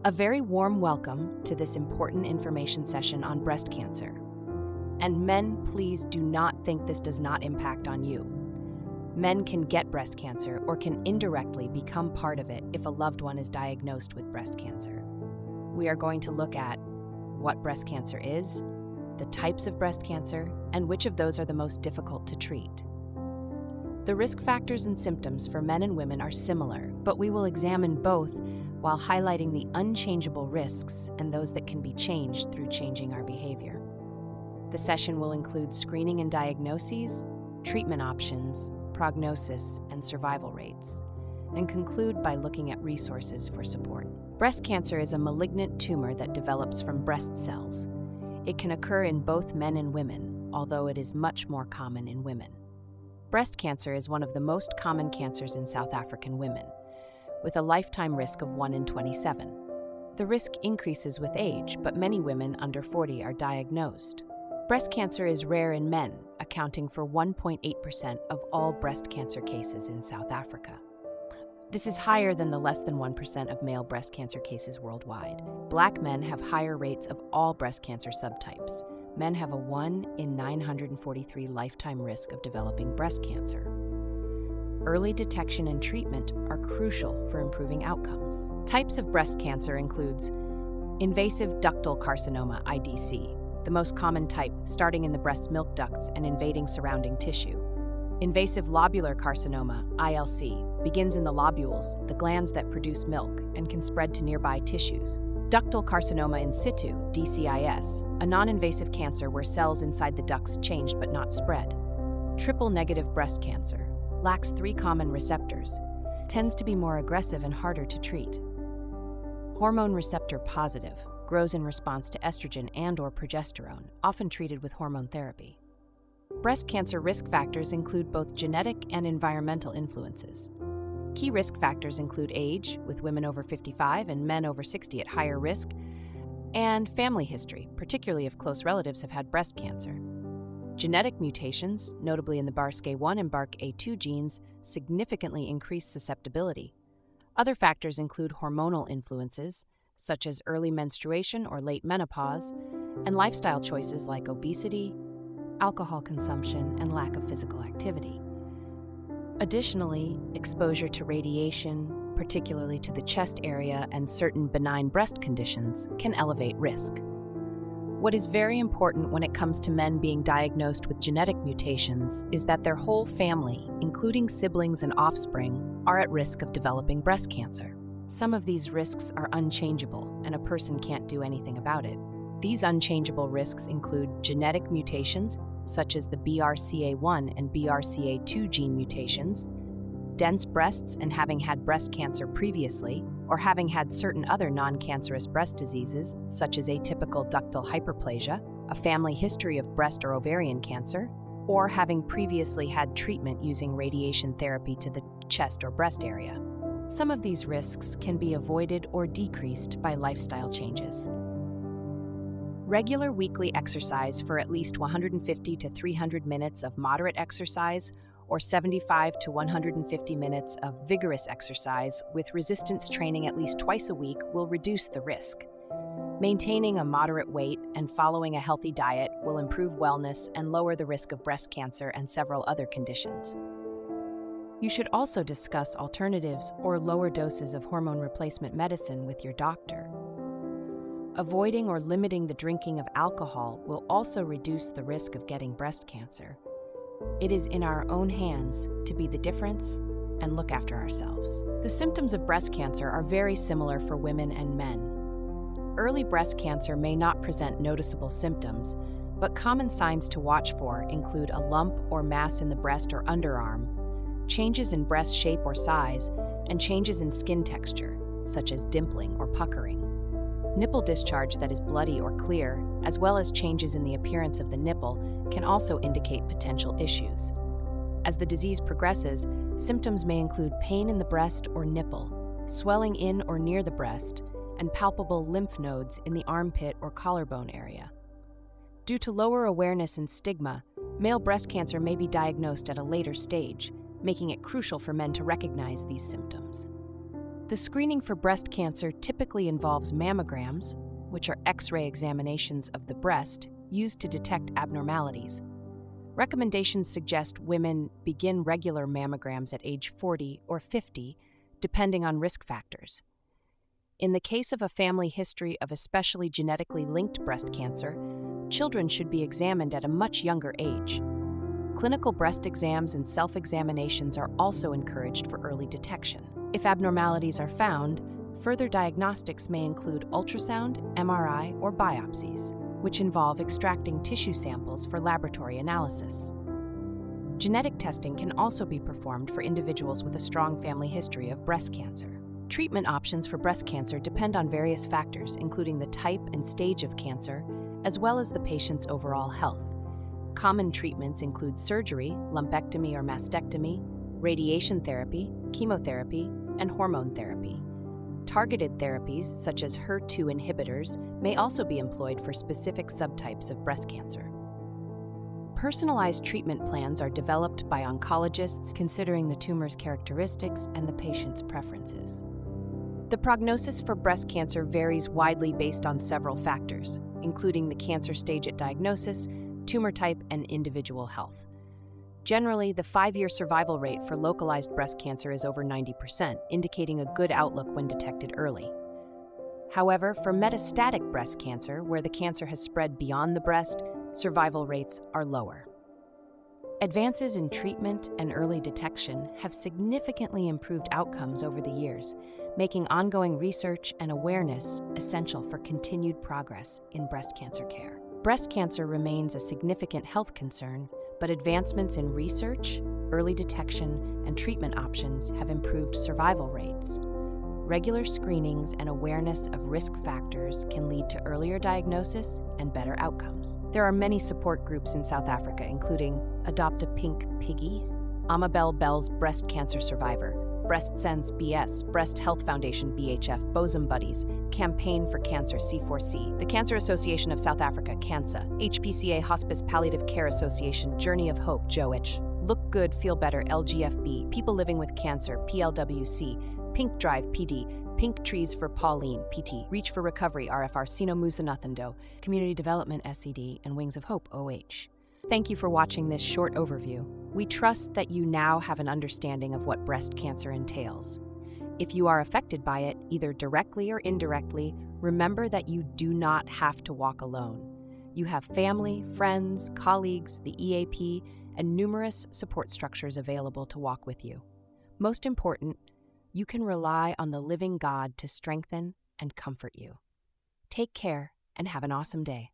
A very warm welcome to this important information session on breast cancer. And men, please do not think this does not impact on you. Men can get breast cancer or can indirectly become part of it if a loved one is diagnosed with breast cancer. We are going to look at what breast cancer is, the types of breast cancer, and which of those are the most difficult to treat. The risk factors and symptoms for men and women are similar, but we will examine both while highlighting the unchangeable risks and those that can be changed through changing our behavior. The session will include screening and diagnoses, treatment options, prognosis, and survival rates, and conclude by looking at resources for support. Breast cancer is a malignant tumor that develops from breast cells. It can occur in both men and women, although it is much more common in women. Breast cancer is one of the most common cancers in South African women, with a lifetime risk of 1 in 27. The risk increases with age, but many women under 40 are diagnosed. Breast cancer is rare in men, accounting for 1.8% of all breast cancer cases in South Africa. This is higher than the less than 1% of male breast cancer cases worldwide. Black men have higher rates of all breast cancer subtypes. Men have a 1 in 943 lifetime risk of developing breast cancer. Early detection and treatment are crucial for improving outcomes. Types of breast cancer includes invasive ductal carcinoma, IDC, the most common type, starting in the breast milk ducts and invading surrounding tissue. Invasive lobular carcinoma, ILC, begins in the lobules, the glands that produce milk, and can spread to nearby tissues. Ductal carcinoma in situ, DCIS, a non-invasive cancer where cells inside the ducts change but not spread. Triple-negative breast cancer, lacks 3 common receptors, tends to be more aggressive and harder to treat. Hormone receptor positive, grows in response to estrogen and/or progesterone, often treated with hormone therapy. Breast cancer risk factors include both genetic and environmental influences. Key risk factors include age, with women over 55 and men over 60 at higher risk, and family history, particularly if close relatives have had breast cancer. Genetic mutations, notably in the BRCA1 and BRCA2 genes, significantly increase susceptibility. Other factors include hormonal influences, such as early menstruation or late menopause, and lifestyle choices like obesity, alcohol consumption, and lack of physical activity. Additionally, exposure to radiation, particularly to the chest area and certain benign breast conditions, can elevate risk. What is very important when it comes to men being diagnosed with genetic mutations is that their whole family, including siblings and offspring, are at risk of developing breast cancer. Some of these risks are unchangeable, and a person can't do anything about it. These unchangeable risks include genetic mutations, such as the BRCA1 and BRCA2 gene mutations, dense breasts and having had breast cancer previously, or having had certain other non-cancerous breast diseases, such as atypical ductal hyperplasia, a family history of breast or ovarian cancer, or having previously had treatment using radiation therapy to the chest or breast area. Some of these risks can be avoided or decreased by lifestyle changes. Regular weekly exercise for at least 150 to 300 minutes of moderate exercise or 75 to 150 minutes of vigorous exercise with resistance training at least twice a week will reduce the risk. Maintaining a moderate weight and following a healthy diet will improve wellness and lower the risk of breast cancer and several other conditions. You should also discuss alternatives or lower doses of hormone replacement medicine with your doctor. Avoiding or limiting the drinking of alcohol will also reduce the risk of getting breast cancer. It is in our own hands to be the difference and look after ourselves. The symptoms of breast cancer are very similar for women and men. Early breast cancer may not present noticeable symptoms, but common signs to watch for include a lump or mass in the breast or underarm, changes in breast shape or size, and changes in skin texture, such as dimpling or puckering. Nipple discharge that is bloody or clear, as well as changes in the appearance of the nipple, can also indicate potential issues. As the disease progresses, symptoms may include pain in the breast or nipple, swelling in or near the breast, and palpable lymph nodes in the armpit or collarbone area. Due to lower awareness and stigma, male breast cancer may be diagnosed at a later stage, making it crucial for men to recognize these symptoms. The screening for breast cancer typically involves mammograms, which are X-ray examinations of the breast used to detect abnormalities. Recommendations suggest women begin regular mammograms at age 40 or 50, depending on risk factors. In the case of a family history of especially genetically linked breast cancer, children should be examined at a much younger age. Clinical breast exams and self-examinations are also encouraged for early detection. If abnormalities are found, further diagnostics may include ultrasound, MRI, or biopsies, which involve extracting tissue samples for laboratory analysis. Genetic testing can also be performed for individuals with a strong family history of breast cancer. Treatment options for breast cancer depend on various factors, including the type and stage of cancer, as well as the patient's overall health. Common treatments include surgery, lumpectomy or mastectomy, radiation therapy, chemotherapy, and hormone therapy. Targeted therapies, such as HER2 inhibitors, may also be employed for specific subtypes of breast cancer. Personalized treatment plans are developed by oncologists considering the tumor's characteristics and the patient's preferences. The prognosis for breast cancer varies widely based on several factors, including the cancer stage at diagnosis, tumor type, and individual health. Generally, the 5-year survival rate for localized breast cancer is over 90%, indicating a good outlook when detected early. However, for metastatic breast cancer, where the cancer has spread beyond the breast, survival rates are lower. Advances in treatment and early detection have significantly improved outcomes over the years, making ongoing research and awareness essential for continued progress in breast cancer care. Breast cancer remains a significant health concern, but advancements in research, early detection, and treatment options have improved survival rates. Regular screenings and awareness of risk factors can lead to earlier diagnosis and better outcomes. There are many support groups in South Africa, including Adopt a Pink Piggy, Amabel Bell's Breast Cancer Survivor, Breast Sense BS, Breast Health Foundation BHF, Bosom Buddies, Campaign for Cancer C4C, the Cancer Association of South Africa CANSA, HPCA Hospice Palliative Care Association Journey of Hope JOH, Look Good Feel Better LGFB, People Living with Cancer PLWC, Pink Drive PD, Pink Trees for Pauline PT, Reach for Recovery RFR Sino Musanathando, Community Development SED, and Wings of Hope OH. Thank you for watching this short overview. We trust that you now have an understanding of what breast cancer entails. If you are affected by it, either directly or indirectly, remember that you do not have to walk alone. You have family, friends, colleagues, the EAP, and numerous support structures available to walk with you. Most important, you can rely on the living God to strengthen and comfort you. Take care and have an awesome day.